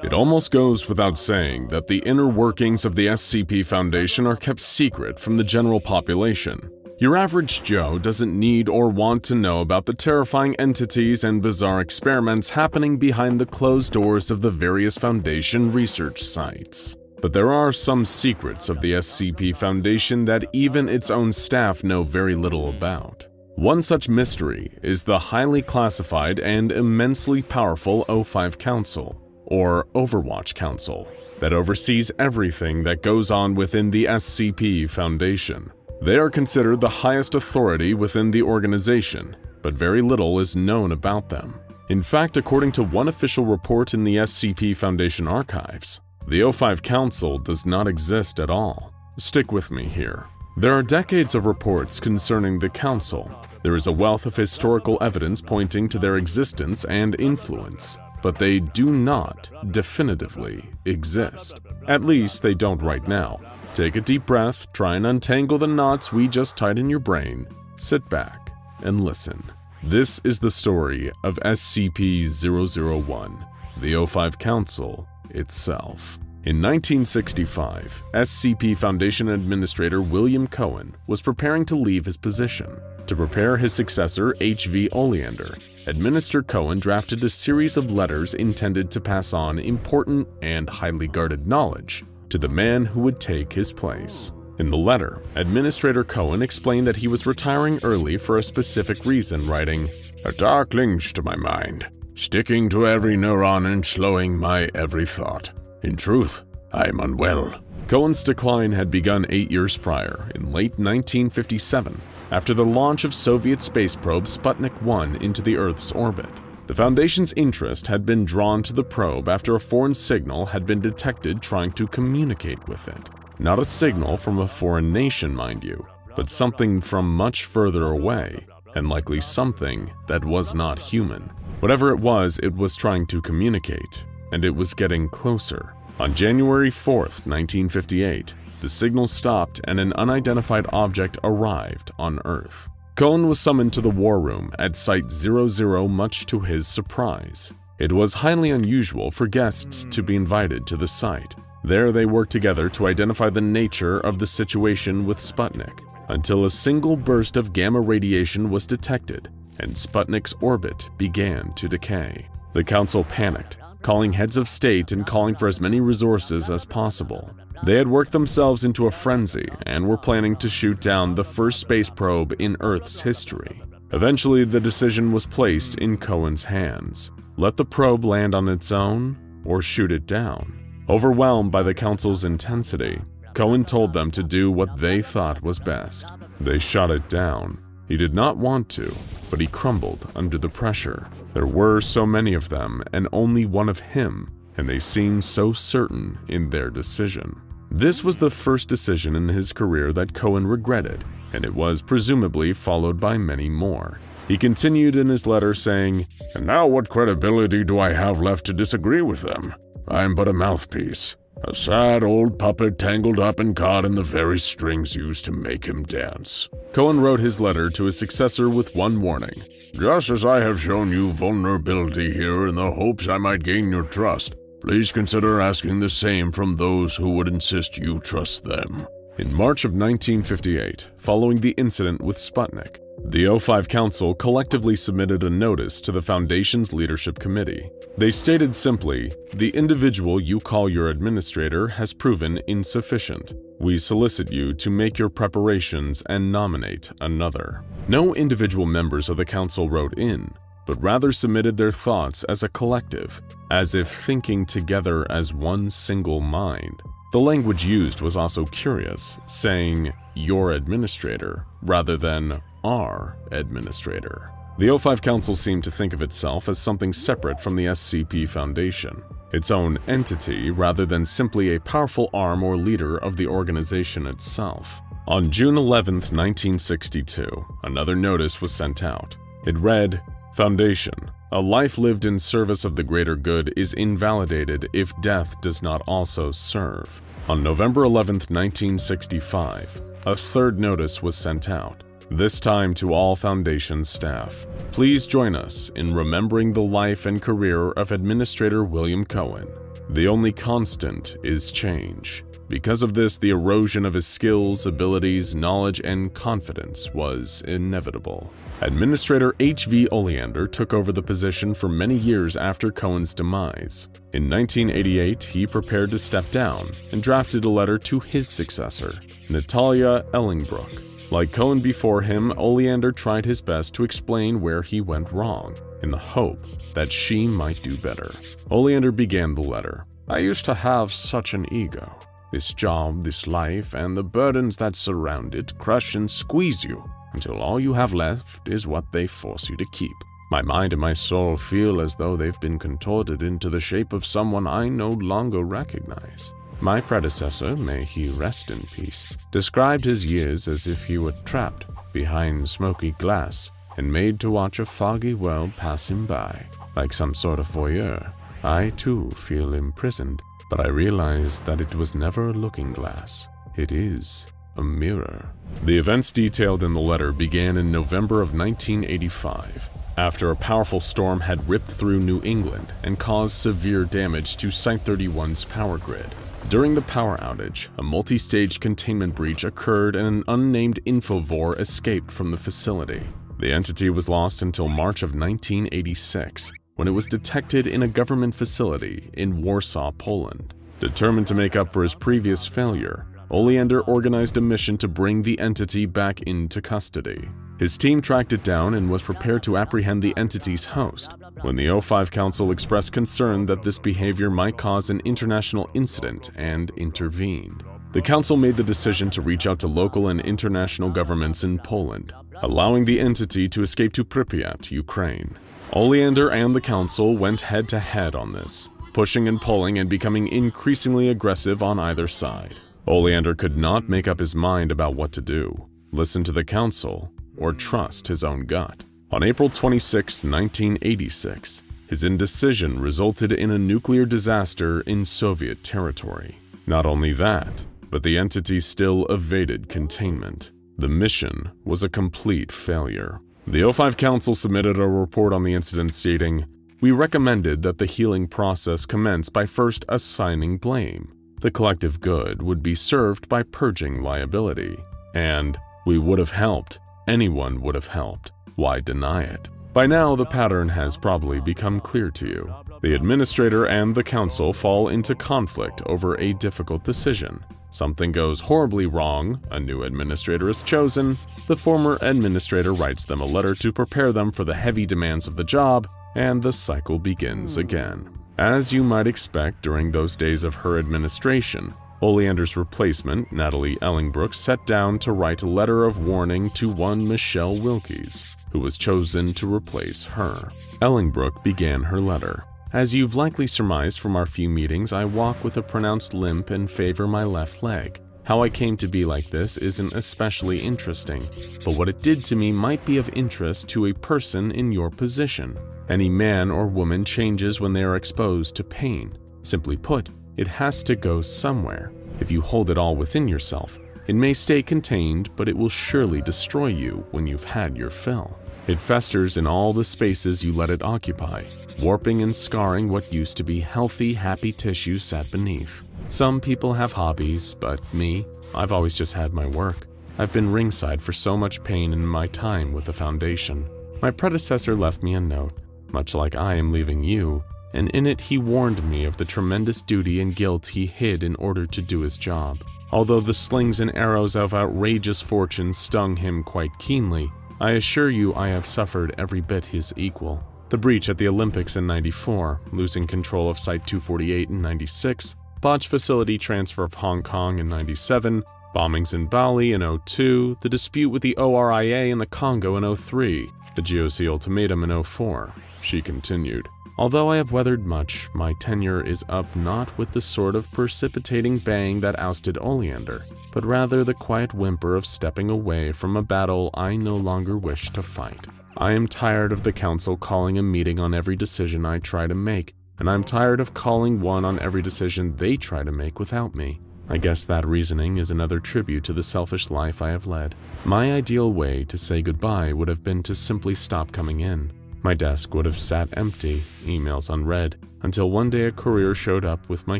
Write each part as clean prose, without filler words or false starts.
It almost goes without saying that the inner workings of the SCP Foundation are kept secret from the general population. Your average Joe doesn't need or want to know about the terrifying entities and bizarre experiments happening behind the closed doors of the various Foundation research sites. But there are some secrets of the SCP Foundation that even its own staff know very little about. One such mystery is the highly classified and immensely powerful O5 Council, or Overwatch Council, that oversees everything that goes on within the SCP Foundation. They are considered the highest authority within the organization, but very little is known about them. In fact, according to one official report in the SCP Foundation archives, the O5 Council does not exist at all. Stick with me here. There are decades of reports concerning the Council. There is a wealth of historical evidence pointing to their existence and influence, but they do not definitively exist. At least they don't right now. Take a deep breath, try and untangle the knots we just tied in your brain, sit back, and listen. This is the story of SCP-001, the O5 Council itself. In 1965, SCP Foundation Administrator William Cohen was preparing to leave his position. To prepare his successor, H.V. Oleander, Administrator Cohen drafted a series of letters intended to pass on important and highly guarded knowledge to the man who would take his place. In the letter, Administrator Cohen explained that he was retiring early for a specific reason, writing, "A dark clings to my mind, sticking to every neuron and slowing my every thought. In truth, I am unwell." Cohen's decline had begun 8 years prior, in late 1957, after the launch of Soviet space probe Sputnik 1 into the Earth's orbit. The Foundation's interest had been drawn to the probe after a foreign signal had been detected trying to communicate with it. Not a signal from a foreign nation, mind you, but something from much further away, and likely something that was not human. Whatever it was trying to communicate, and it was getting closer. On January 4th, 1958, the signal stopped and an unidentified object arrived on Earth. Cohen was summoned to the war room at Site 00 much to his surprise. It was highly unusual for guests to be invited to the site. There they worked together to identify the nature of the situation with Sputnik, until a single burst of gamma radiation was detected and Sputnik's orbit began to decay. The Council panicked, calling heads of state and calling for as many resources as possible. They had worked themselves into a frenzy and were planning to shoot down the first space probe in Earth's history. Eventually, the decision was placed in Cohen's hands. Let the probe land on its own or shoot it down. Overwhelmed by the Council's intensity, Cohen told them to do what they thought was best. They shot it down. He did not want to, but he crumbled under the pressure. There were so many of them and only one of him, and they seemed so certain in their decision. This was the first decision in his career that Cohen regretted, and it was presumably followed by many more. He continued in his letter saying, "And now what credibility do I have left to disagree with them? I'm but a mouthpiece, a sad old puppet tangled up and caught in the very strings used to make him dance." Cohen wrote his letter to his successor with one warning. "Just as I have shown you vulnerability here in the hopes I might gain your trust, please consider asking the same from those who would insist you trust them." In March of 1958, following the incident with Sputnik, the O5 Council collectively submitted a notice to the Foundation's Leadership Committee. They stated simply, "The individual you call your administrator has proven insufficient. We solicit you to make your preparations and nominate another." No individual members of the Council wrote in, but rather submitted their thoughts as a collective, as if thinking together as one single mind. The language used was also curious, saying "your administrator" rather than "our administrator." The O5 Council seemed to think of itself as something separate from the SCP Foundation, its own entity rather than simply a powerful arm or leader of the organization itself. On June 11, 1962, another notice was sent out. It read, "Foundation, a life lived in service of the greater good is invalidated if death does not also serve." On November 11, 1965, a third notice was sent out, this time to all Foundation staff. Please join us in remembering the life and career of Administrator William Cohen. The only constant is change. Because of this, the erosion of his skills, abilities, knowledge, and confidence was inevitable. Administrator H.V. Oleander took over the position for many years after Cohen's demise. In 1988, he prepared to step down and drafted a letter to his successor, Natalia Ellingbrook. Like Cohen before him, Oleander tried his best to explain where he went wrong, in the hope that she might do better. Oleander began the letter. "I used to have such an ego. This job, this life, and the burdens that surround it crush and squeeze you until all you have left is what they force you to keep. My mind and my soul feel as though they've been contorted into the shape of someone I no longer recognize. My predecessor, may he rest in peace, described his years as if he were trapped behind smoky glass and made to watch a foggy world pass him by. Like some sort of voyeur, I too feel imprisoned, but I realize that it was never a looking glass. It is a mirror." The events detailed in the letter began in November of 1985, after a powerful storm had ripped through New England and caused severe damage to Site 31's power grid. During the power outage, a multi-stage containment breach occurred and an unnamed infovore escaped from the facility. The entity was lost until March of 1986, when it was detected in a government facility in Warsaw, Poland. Determined to make up for his previous failure, Oleander organized a mission to bring the entity back into custody. His team tracked it down and was prepared to apprehend the entity's host, when the O5 Council expressed concern that this behavior might cause an international incident and intervened. The Council made the decision to reach out to local and international governments in Poland, allowing the entity to escape to Pripyat, Ukraine. Oleander and the Council went head-to-head on this, pushing and pulling and becoming increasingly aggressive on either side. Oleander could not make up his mind about what to do, listen to the Council, or trust his own gut. On April 26, 1986, his indecision resulted in a nuclear disaster in Soviet territory. Not only that, but the entity still evaded containment. The mission was a complete failure. The O5 Council submitted a report on the incident stating, "We recommended that the healing process commence by first assigning blame. The collective good would be served by purging liability. And we would have helped. Anyone would have helped. Why deny it?" By now, the pattern has probably become clear to you. The administrator and the council fall into conflict over a difficult decision. Something goes horribly wrong, a new administrator is chosen, the former administrator writes them a letter to prepare them for the heavy demands of the job, and the cycle begins again. As you might expect during those days of her administration, Oleander's replacement, Natalia Ellingbrook, sat down to write a letter of warning to one Michelle Wilkies, who was chosen to replace her. Ellingbrook began her letter. "As you've likely surmised from our few meetings, I walk with a pronounced limp and favor my left leg. How I came to be like this isn't especially interesting, but what it did to me might be of interest to a person in your position. Any man or woman changes when they are exposed to pain. Simply put, it has to go somewhere. If you hold it all within yourself, it may stay contained, but it will surely destroy you when you've had your fill. It festers in all the spaces you let it occupy, warping and scarring what used to be healthy, happy tissue sat beneath. Some people have hobbies, but me, I've always just had my work. I've been ringside for so much pain in my time with the Foundation. My predecessor left me a note, much like I am leaving you, and in it he warned me of the tremendous duty and guilt he hid in order to do his job. Although the slings and arrows of outrageous fortune stung him quite keenly, I assure you I have suffered every bit his equal. The breach at the Olympics in '94, losing control of Site 248 in '96, botched facility transfer of Hong Kong in '97, bombings in Bali in '02, the dispute with the ORIA in the Congo in '03, the GOC ultimatum in '04. She continued. Although I have weathered much, my tenure is up not with the sort of precipitating bang that ousted Oleander, but rather the quiet whimper of stepping away from a battle I no longer wish to fight. I am tired of the council calling a meeting on every decision I try to make, and I'm tired of calling one on every decision they try to make without me. I guess that reasoning is another tribute to the selfish life I have led. My ideal way to say goodbye would have been to simply stop coming in. My desk would have sat empty, emails unread, until one day a courier showed up with my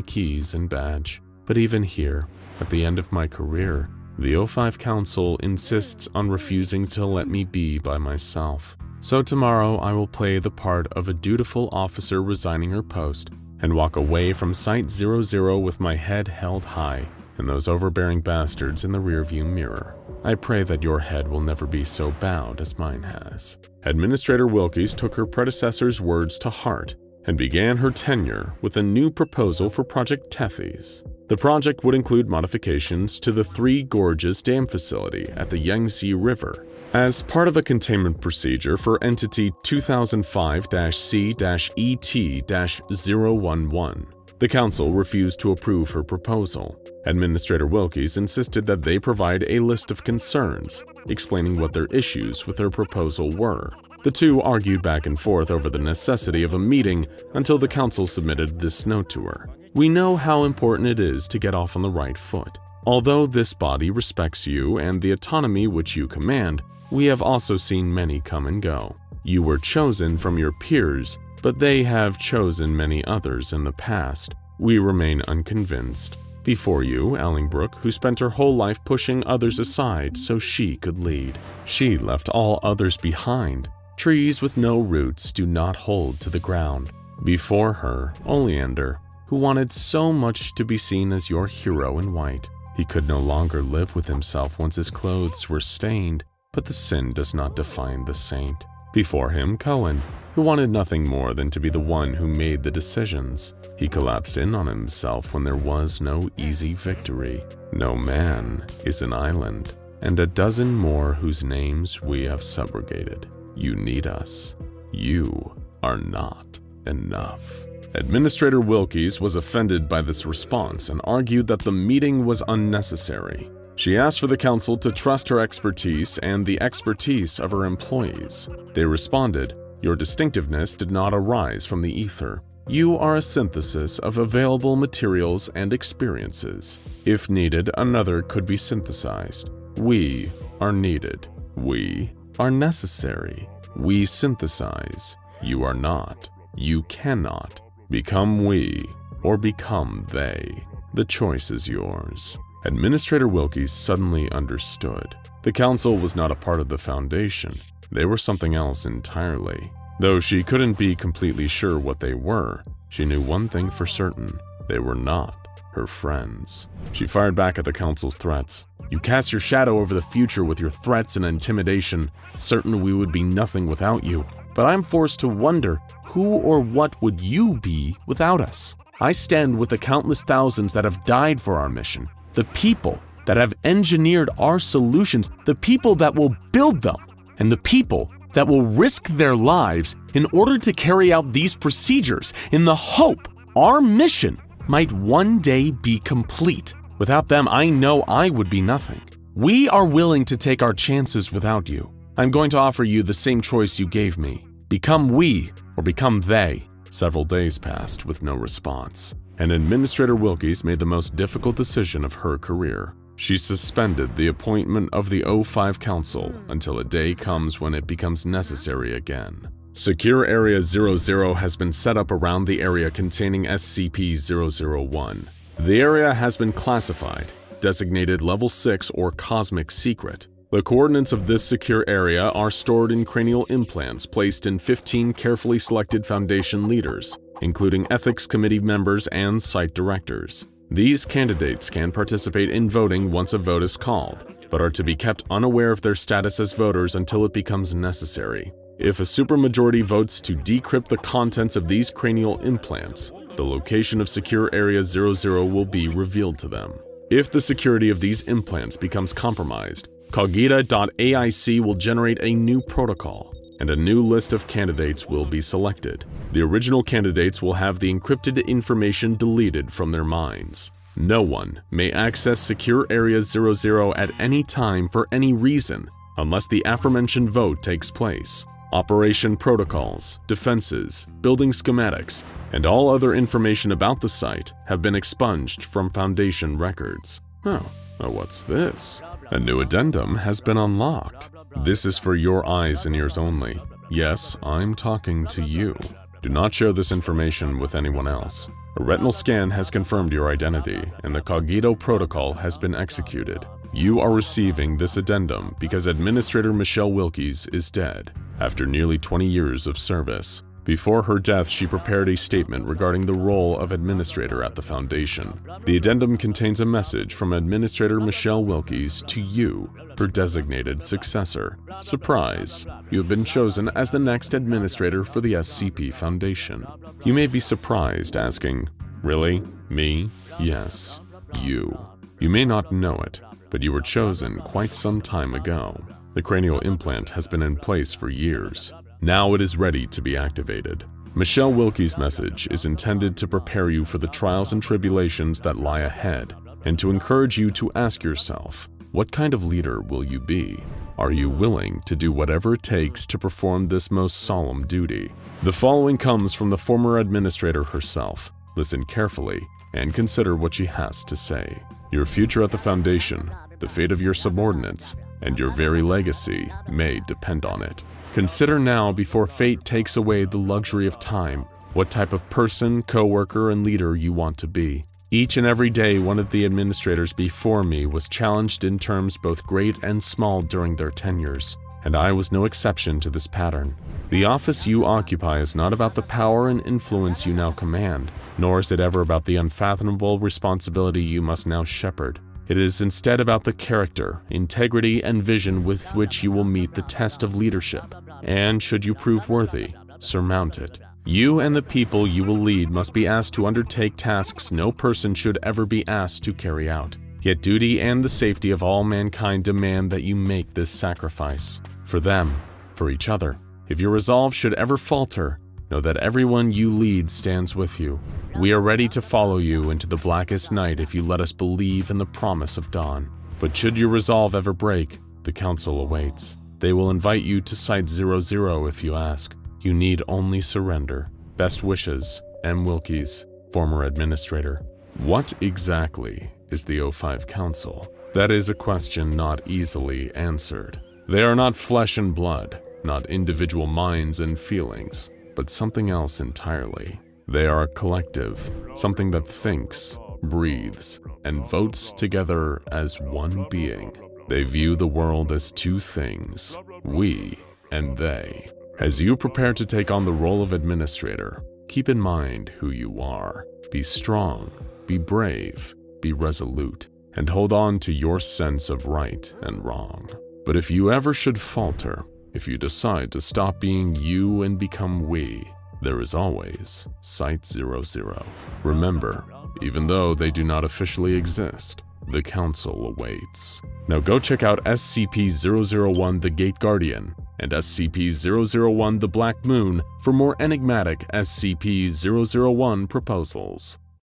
keys and badge. But even here, at the end of my career, the O5 Council insists on refusing to let me be by myself. So tomorrow I will play the part of a dutiful officer resigning her post and walk away from Site-00 with my head held high and those overbearing bastards in the rearview mirror. I pray that your head will never be so bowed as mine has. Administrator Wilkies took her predecessor's words to heart and began her tenure with a new proposal for Project Tethys. The project would include modifications to the Three Gorges Dam facility at the Yangtze River. As part of a containment procedure for Entity 2005-C-ET-011, the Council refused to approve her proposal. Administrator Wilkies insisted that they provide a list of concerns, explaining what their issues with their proposal were. The two argued back and forth over the necessity of a meeting until the Council submitted this note to her. We know how important it is to get off on the right foot. Although this body respects you and the autonomy which you command, we have also seen many come and go. You were chosen from your peers, but they have chosen many others in the past. We remain unconvinced. Before you, Ellingbrook, who spent her whole life pushing others aside so she could lead. She left all others behind. Trees with no roots do not hold to the ground. Before her, Oleander, who wanted so much to be seen as your hero in white. He could no longer live with himself once his clothes were stained, but the sin does not define the saint. Before him, Cohen, who wanted nothing more than to be the one who made the decisions. He collapsed in on himself when there was no easy victory. No man is an island, and a dozen more whose names we have subrogated. You need us. You are not enough. Administrator Wilkies was offended by this response and argued that the meeting was unnecessary. She asked for the Council to trust her expertise and the expertise of her employees. They responded, "Your distinctiveness did not arise from the ether. You are a synthesis of available materials and experiences. If needed, another could be synthesized. We are needed. We are necessary. We synthesize. You are not. You cannot. Become we or become they. The choice is yours." Administrator Wilkies suddenly understood. The Council was not a part of the Foundation. They were something else entirely. Though she couldn't be completely sure what they were, she knew one thing for certain: they were not her friends. She fired back at the Council's threats. "You cast your shadow over the future with your threats and intimidation. Certain we would be nothing without you. But I'm forced to wonder, who or what would you be without us? I stand with the countless thousands that have died for our mission, the people that have engineered our solutions, the people that will build them, and the people that will risk their lives in order to carry out these procedures in the hope our mission might one day be complete. Without them, I know I would be nothing. We are willing to take our chances without you. I'm going to offer you the same choice you gave me. Become we or become they." Several days passed with no response, and Administrator Wilkies made the most difficult decision of her career. She suspended the appointment of the O5 Council until a day comes when it becomes necessary again. Secure Area 00 has been set up around the area containing SCP-001. The area has been classified, designated Level 6 or Cosmic Secret. The coordinates of this secure area are stored in cranial implants placed in 15 carefully selected Foundation leaders, including Ethics Committee members and site directors. These candidates can participate in voting once a vote is called, but are to be kept unaware of their status as voters until it becomes necessary. If a supermajority votes to decrypt the contents of these cranial implants, the location of Secure Area 00 will be revealed to them. If the security of these implants becomes compromised, Cogita.aic will generate a new protocol, and a new list of candidates will be selected. The original candidates will have the encrypted information deleted from their minds. No one may access Secure Area 00 at any time for any reason, unless the aforementioned vote takes place. Operation protocols, defenses, building schematics, and all other information about the site have been expunged from Foundation records. Oh, what's this? A new addendum has been unlocked. This is for your eyes and ears only. Yes, I'm talking to you. Do not share this information with anyone else. A retinal scan has confirmed your identity, and the Cogito protocol has been executed. You are receiving this addendum because Administrator Michelle Wilkies is dead after nearly 20 years of service. Before her death, she prepared a statement regarding the role of administrator at the Foundation. The addendum contains a message from Administrator Michelle Wilkies to you, her designated successor. Surprise! You have been chosen as the next administrator for the SCP Foundation. You may be surprised, asking, "Really? Me?" Yes, you. You may not know it, but you were chosen quite some time ago. The cranial implant has been in place for years. Now it is ready to be activated. Michelle Wilkies' message is intended to prepare you for the trials and tribulations that lie ahead, and to encourage you to ask yourself, what kind of leader will you be? Are you willing to do whatever it takes to perform this most solemn duty? The following comes from the former administrator herself. Listen carefully and consider what she has to say. Your future at the Foundation, the fate of your subordinates, and your very legacy may depend on it. Consider now, before fate takes away the luxury of time, what type of person, co-worker, and leader you want to be. Each and every day, one of the administrators before me was challenged in terms both great and small during their tenures, and I was no exception to this pattern. The office you occupy is not about the power and influence you now command, nor is it ever about the unfathomable responsibility you must now shepherd. It is instead about the character, integrity, and vision with which you will meet the test of leadership, and should you prove worthy, surmount it. You and the people you will lead must be asked to undertake tasks no person should ever be asked to carry out. Yet duty and the safety of all mankind demand that you make this sacrifice. For them, for each other. If your resolve should ever falter, know that everyone you lead stands with you. We are ready to follow you into the blackest night if you let us believe in the promise of dawn. But should your resolve ever break, the Council awaits. They will invite you to Site 00 if you ask. You need only surrender. Best wishes, M. Wilkies, former administrator. What exactly is the O5 Council? That is a question not easily answered. They are not flesh and blood, not individual minds and feelings, but something else entirely. They are a collective, something that thinks, breathes, and votes together as one being. They view the world as two things, we and they. As you prepare to take on the role of administrator, keep in mind who you are. Be strong, be brave, be resolute, and hold on to your sense of right and wrong. But if you ever should falter, if you decide to stop being you and become we, there is always Site 00. Remember, even though they do not officially exist, the Council awaits. Now go check out SCP-001 The Gate Guardian and SCP-001 The Black Moon for more enigmatic SCP-001 proposals.